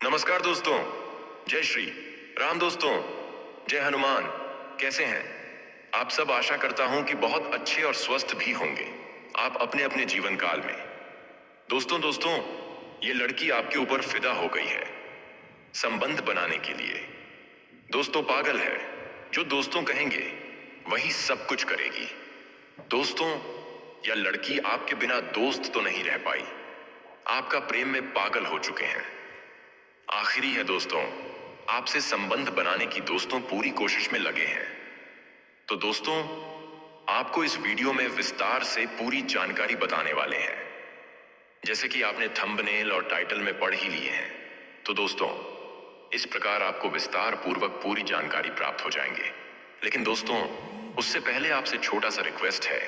नमस्कार दोस्तों। जय श्री राम दोस्तों। जय हनुमान। कैसे हैं आप सब? आशा करता हूं कि बहुत अच्छे और स्वस्थ भी होंगे आप अपने अपने जीवन काल में। दोस्तों, ये लड़की आपके ऊपर फिदा हो गई है संबंध बनाने के लिए। दोस्तों, पागल है जो दोस्तों कहेंगे वही सब कुछ करेगी। दोस्तों, यह लड़की आपके बिना दोस्त तो नहीं रह पाई, आपका प्रेम में पागल हो चुके हैं। आखिरी है दोस्तों, आपसे संबंध बनाने की दोस्तों पूरी कोशिश में लगे हैं। तो दोस्तों, आपको इस वीडियो में विस्तार से पूरी जानकारी बताने वाले हैं, जैसे कि आपने थंबनेल और टाइटल में पढ़ ही लिए हैं। तो दोस्तों, इस प्रकार आपको विस्तार पूर्वक पूरी जानकारी प्राप्त हो जाएंगे। लेकिन दोस्तों, उससे पहले आपसे छोटा सा रिक्वेस्ट है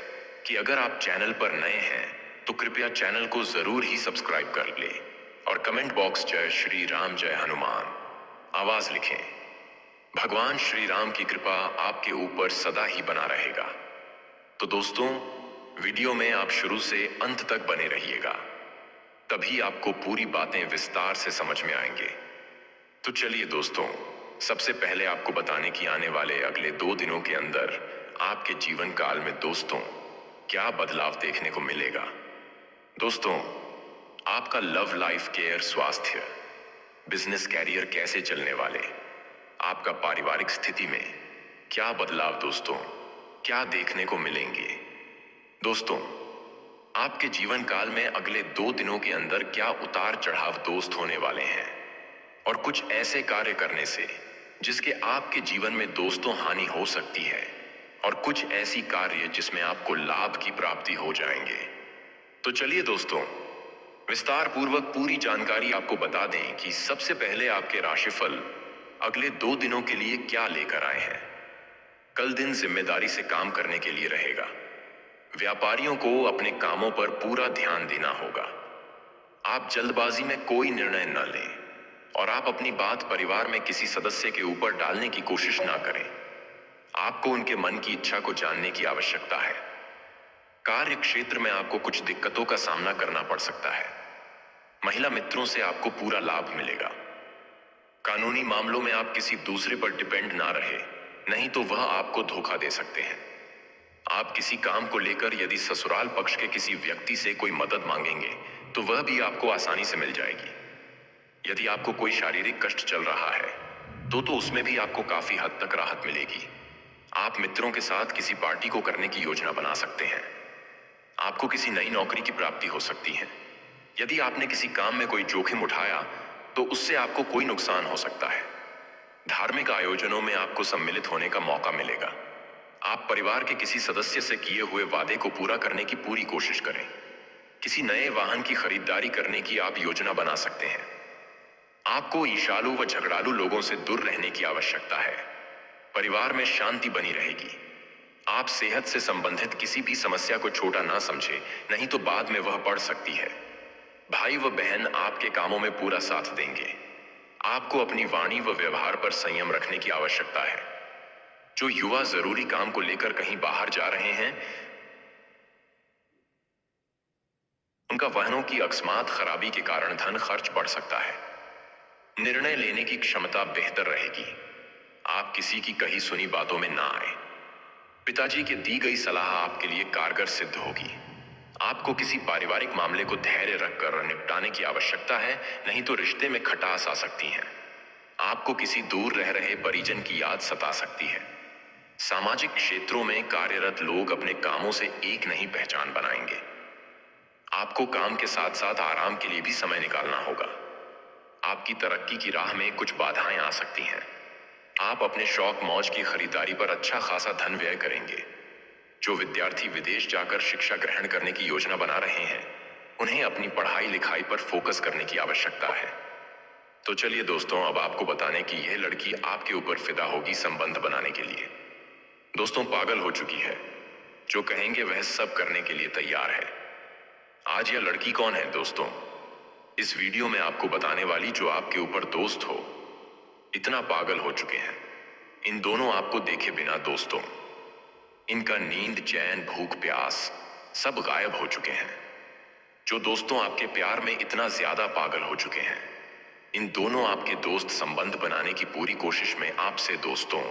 कि अगर आप चैनल पर नए हैं तो कृपया चैनल को जरूर ही सब्सक्राइब कर ले और कमेंट बॉक्स जय श्री राम जय हनुमान आवाज लिखें। भगवान श्री राम की कृपा आपके ऊपर सदा ही बना रहेगा। तो दोस्तों, वीडियो में आप शुरू से अंत तक बने रहिएगा, तभी आपको पूरी बातें विस्तार से समझ में आएंगे। तो चलिए दोस्तों, सबसे पहले आपको बताने की आने वाले अगले 2 दिनों के अंदर आपके जीवन काल में दोस्तों क्या बदलाव देखने को मिलेगा। दोस्तों, आपका लव लाइफ, केयर, स्वास्थ्य, बिजनेस, कैरियर कैसे चलने वाले, आपका पारिवारिक स्थिति में क्या बदलाव दोस्तों क्या देखने को मिलेंगे। दोस्तों, आपके जीवन काल में अगले 2 दिनों के अंदर क्या उतार चढ़ाव दोस्त होने वाले हैं, और कुछ ऐसे कार्य करने से जिसके आपके जीवन में दोस्तों हानि हो सकती है, और कुछ ऐसी कार्य जिसमें आपको लाभ की प्राप्ति हो जाएंगे। तो चलिए दोस्तों, विस्तार पूर्वक पूरी जानकारी आपको बता दें कि सबसे पहले आपके राशिफल अगले 2 दिनों के लिए क्या लेकर आए हैं। कल दिन जिम्मेदारी से काम करने के लिए रहेगा। व्यापारियों को अपने कामों पर पूरा ध्यान देना होगा। आप जल्दबाजी में कोई निर्णय न लें और आप अपनी बात परिवार में किसी सदस्य के ऊपर डालने की कोशिश ना करें। आपको उनके मन की इच्छा को जानने की आवश्यकता है। कार्य क्षेत्र में आपको कुछ दिक्कतों का सामना करना पड़ सकता है। महिला मित्रों से आपको पूरा लाभ मिलेगा। कानूनी मामलों में आप किसी दूसरे पर डिपेंड ना रहे, नहीं तो वह आपको धोखा दे सकते हैं। आप किसी काम को लेकर यदि ससुराल पक्ष के किसी व्यक्ति से कोई मदद मांगेंगे तो वह भी आपको आसानी से मिल जाएगी। यदि आपको कोई शारीरिक कष्ट चल रहा है तो उसमें भी आपको काफी हद तक राहत मिलेगी। आप मित्रों के साथ किसी पार्टी को करने की योजना बना सकते हैं। आपको किसी नई नौकरी की प्राप्ति हो सकती है। यदि आपने किसी काम में कोई जोखिम उठाया तो उससे आपको कोई नुकसान हो सकता है। धार्मिक आयोजनों में आपको सम्मिलित होने का मौका मिलेगा। आप परिवार के किसी सदस्य से किए हुए वादे को पूरा करने की पूरी कोशिश करें। किसी नए वाहन की खरीदारी करने की आप योजना बना सकते हैं। आपको ईर्ष्यालु व झगड़ालू लोगों से दूर रहने की आवश्यकता है। परिवार में शांति बनी रहेगी। आप सेहत से संबंधित किसी भी समस्या को छोटा ना समझे, नहीं तो बाद में वह बढ़ सकती है। भाई व बहन आपके कामों में पूरा साथ देंगे। आपको अपनी वाणी व व्यवहार पर संयम रखने की आवश्यकता है। जो युवा जरूरी काम को लेकर कहीं बाहर जा रहे हैं, उनका वाहनों की अकस्मात खराबी के कारण धन खर्च बढ़ सकता है। निर्णय लेने की क्षमता बेहतर रहेगी। आप किसी की कही सुनी बातों में ना आए। पिताजी की दी गई सलाह आपके लिए कारगर सिद्ध होगी। आपको किसी पारिवारिक मामले को धैर्य रखकर निपटाने की आवश्यकता है, नहीं तो रिश्ते में खटास आ सकती है। आपको किसी दूर रह रहे परिजन की याद सता सकती है। सामाजिक क्षेत्रों में कार्यरत लोग अपने कामों से एक नहीं पहचान बनाएंगे। आपको काम के साथ साथ आराम के लिए भी समय निकालना होगा। आपकी तरक्की की राह में कुछ बाधाएं आ सकती हैं। आप अपने शौक मौज की खरीदारी पर अच्छा खासा धन व्यय करेंगे। जो विद्यार्थी विदेश जाकर शिक्षा ग्रहण करने की योजना बना रहे हैं, उन्हें अपनी पढ़ाई लिखाई पर फोकस करने की आवश्यकता है। तो चलिए दोस्तों, अब आपको बताने कि यह लड़की आपके ऊपर फिदा होगी संबंध बनाने के लिए। दोस्तों, पागल हो चुकी है। जो कहेंगे वह सब करने के लिए तैयार है। आज यह लड़की कौन है दोस्तों, इस वीडियो में आपको बताने वाली। जो आपके ऊपर दोस्त हो, इतना पागल हो चुके हैं। इन दोनों आपको देखे बिना दोस्तों, इनका नींद, चैन, भूख, प्यास सब गायब हो चुके हैं। जो दोस्तों आपके प्यार में इतना ज्यादा पागल हो चुके हैं, इन दोनों आपके दोस्त संबंध बनाने की पूरी कोशिश में आपसे दोस्तों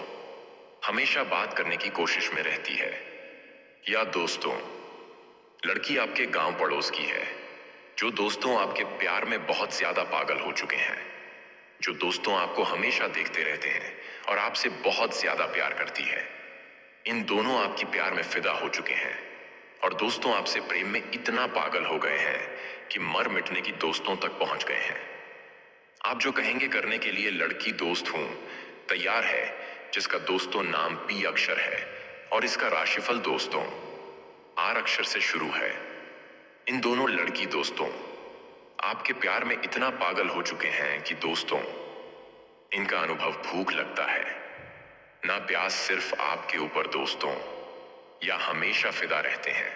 हमेशा बात करने की कोशिश में रहती है। या दोस्तों, लड़की आपके गांव पड़ोस की है, जो दोस्तों आपके प्यार में बहुत ज्यादा पागल हो चुके हैं, जो दोस्तों आपको हमेशा देखते रहते हैं और आपसे बहुत ज्यादा प्यार करती है। इन दोनों आपकी प्यार में फिदा हो चुके हैं और दोस्तों आपसे प्रेम में इतना पागल हो गए हैं कि मर मिटने की दोस्तों तक पहुंच गए हैं। आप जो कहेंगे करने के लिए लड़की दोस्त हूं तैयार है, जिसका दोस्तों नाम पी अक्षर है और इसका राशिफल दोस्तों आर अक्षर से शुरू है। इन दोनों लड़की दोस्तों आपके प्यार में इतना पागल हो चुके हैं कि दोस्तों इनका अनुभव भूख लगता है, ना प्यास सिर्फ आपके ऊपर दोस्तों, या हमेशा फिदा रहते हैं।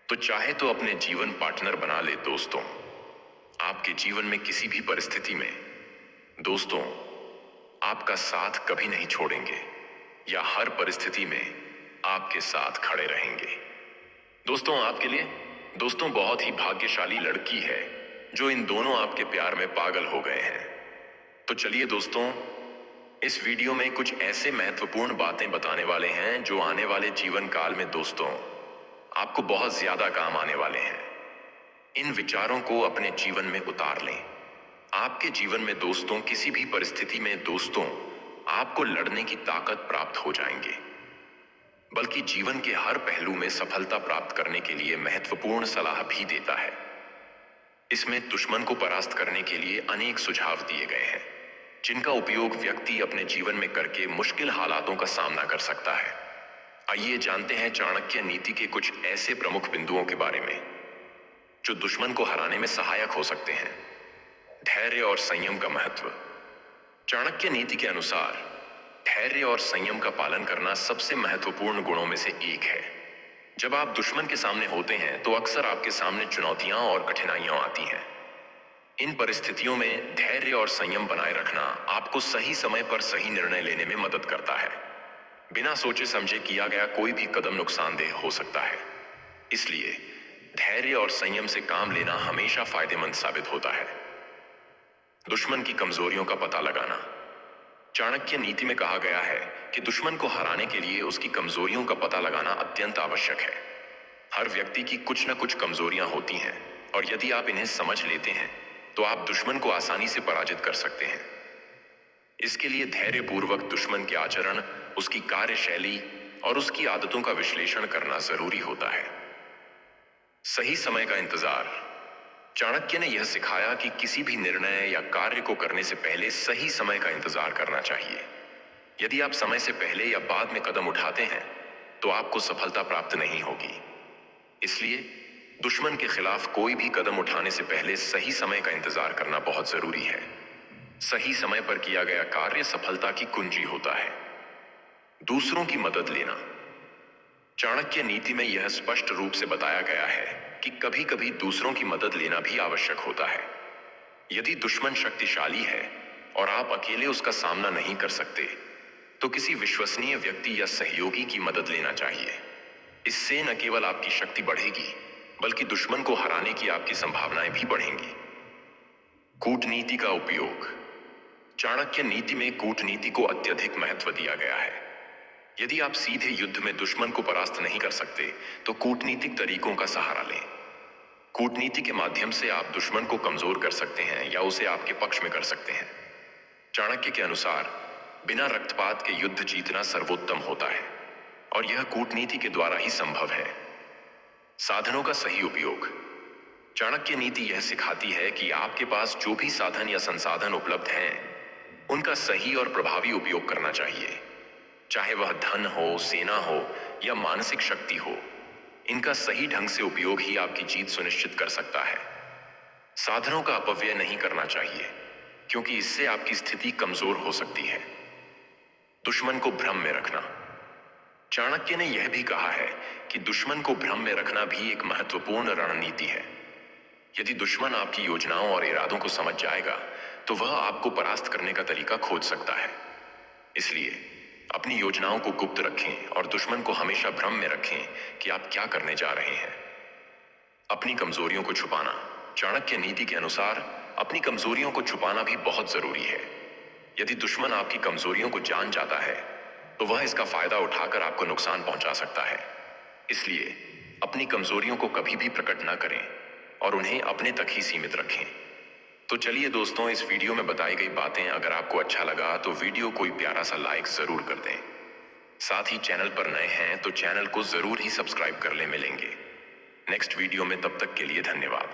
तो चाहे तो अपने जीवन पार्टनर बना ले दोस्तों, आपके जीवन में किसी भी परिस्थिति में दोस्तों आपका साथ कभी नहीं छोड़ेंगे या हर परिस्थिति में आपके साथ खड़े रहेंगे। दोस्तों आपके लिए दोस्तों बहुत ही भाग्यशाली लड़की है जो इन दोनों आपके प्यार में पागल हो गए हैं। तो चलिए दोस्तों, इस वीडियो में कुछ ऐसे महत्वपूर्ण बातें बताने वाले हैं जो आने वाले जीवन काल में दोस्तों आपको बहुत ज्यादा काम आने वाले हैं। इन विचारों को अपने जीवन में उतार लें। आपके जीवन में दोस्तों किसी भी परिस्थिति में दोस्तों आपको लड़ने की ताकत प्राप्त हो जाएंगे, बल्कि जीवन के हर पहलू में सफलता प्राप्त करने के लिए महत्वपूर्ण सलाह भी देता है। इसमें दुश्मन को परास्त करने के लिए अनेक सुझाव दिए गए हैं, जिनका उपयोग व्यक्ति अपने जीवन में करके मुश्किल हालातों का सामना कर सकता है। आइए जानते हैं चाणक्य नीति के कुछ ऐसे प्रमुख बिंदुओं के बारे में जो दुश्मन को हराने में सहायक हो सकते हैं। धैर्य और संयम का महत्व। चाणक्य नीति के अनुसार धैर्य और संयम का पालन करना सबसे महत्वपूर्ण गुणों में से एक है। जब आप दुश्मन के सामने होते हैं तो अक्सर आपके सामने चुनौतियां और कठिनाइयां आती हैं। इन परिस्थितियों में धैर्य और संयम बनाए रखना आपको सही समय पर सही निर्णय लेने में मदद करता है। बिना सोचे समझे किया गया कोई भी कदम नुकसानदेह हो सकता है, इसलिए धैर्य और संयम से काम लेना हमेशा फायदेमंद साबित होता है। दुश्मन की कमजोरियों का पता लगाना। चाणक्य नीति में कहा गया है कि दुश्मन को हराने के लिए उसकी कमजोरियों का पता लगाना अत्यंत आवश्यक है। हर व्यक्ति की कुछ न कुछ कमजोरियां होती हैं और यदि आप इन्हें समझ लेते हैं तो आप दुश्मन को आसानी से पराजित कर सकते हैं। इसके लिए धैर्यपूर्वक दुश्मन के आचरण, उसकी कार्यशैली और उसकी आदतों का विश्लेषण करना जरूरी होता है। सही समय का इंतजार। चाणक्य ने यह सिखाया कि किसी भी निर्णय या कार्य को करने से पहले सही समय का इंतजार करना चाहिए। यदि आप समय से पहले या बाद में कदम उठाते हैं तो आपको सफलता प्राप्त नहीं होगी। इसलिए दुश्मन के खिलाफ कोई भी कदम उठाने से पहले सही समय का इंतजार करना बहुत जरूरी है। सही समय पर किया गया कार्य सफलता की कुंजी होता है। दूसरों की मदद लेना। चाणक्य नीति में यह स्पष्ट रूप से बताया गया है कि कभी कभी दूसरों की मदद लेना भी आवश्यक होता है। यदि दुश्मन शक्तिशाली है और आप अकेले उसका सामना नहीं कर सकते तो किसी विश्वसनीय व्यक्ति या सहयोगी की मदद लेना चाहिए। इससे न केवल आपकी शक्ति बढ़ेगी बल्कि दुश्मन को हराने की आपकी संभावनाएं भी बढ़ेंगी। कूटनीति का उपयोग। चाणक्य नीति में कूटनीति को अत्यधिक महत्व दिया गया है। यदि आप सीधे युद्ध में दुश्मन को परास्त नहीं कर सकते तो कूटनीतिक तरीकों का सहारा लें। कूटनीति के माध्यम से आप दुश्मन को कमजोर कर सकते हैं या उसे आपके पक्ष में कर सकते हैं। चाणक्य के अनुसार बिना रक्तपात के युद्ध जीतना सर्वोत्तम होता है और यह कूटनीति के द्वारा ही संभव है। साधनों का सही उपयोग। चाणक्य नीति यह सिखाती है कि आपके पास जो भी साधन या संसाधन उपलब्ध हैं उनका सही और प्रभावी उपयोग करना चाहिए। चाहे वह धन हो, सेना हो या मानसिक शक्ति हो, इनका सही ढंग से उपयोग ही आपकी जीत सुनिश्चित कर सकता है। साधनों का अपव्यय नहीं करना चाहिए क्योंकि इससे आपकी स्थिति कमजोर हो सकती है। दुश्मन को भ्रम में रखना। चाणक्य ने यह भी कहा है कि दुश्मन को भ्रम में रखना भी एक महत्वपूर्ण रणनीति है। यदि दुश्मन आपकी योजनाओं और इरादों को समझ जाएगा तो वह आपको परास्त करने का तरीका खोज सकता है। इसलिए अपनी योजनाओं को गुप्त रखें और दुश्मन को हमेशा भ्रम में रखें कि आप क्या करने जा रहे हैं। अपनी कमजोरियों को छुपाना। चाणक्य नीति के अनुसार अपनी कमजोरियों को छुपाना भी बहुत जरूरी है। यदि दुश्मन आपकी कमजोरियों को जान जाता है तो वह इसका फायदा उठाकर आपको नुकसान पहुंचा सकता है। इसलिए अपनी कमजोरियों को कभी भी प्रकट न करें और उन्हें अपने तक ही सीमित रखें। तो चलिए दोस्तों, इस वीडियो में बताई गई बातें अगर आपको अच्छा लगा तो वीडियो को प्यारा सा लाइक जरूर कर दें। साथ ही चैनल पर नए हैं तो चैनल को जरूर ही सब्सक्राइब कर ले। मिलेंगे नेक्स्ट वीडियो में, तब तक के लिए धन्यवाद।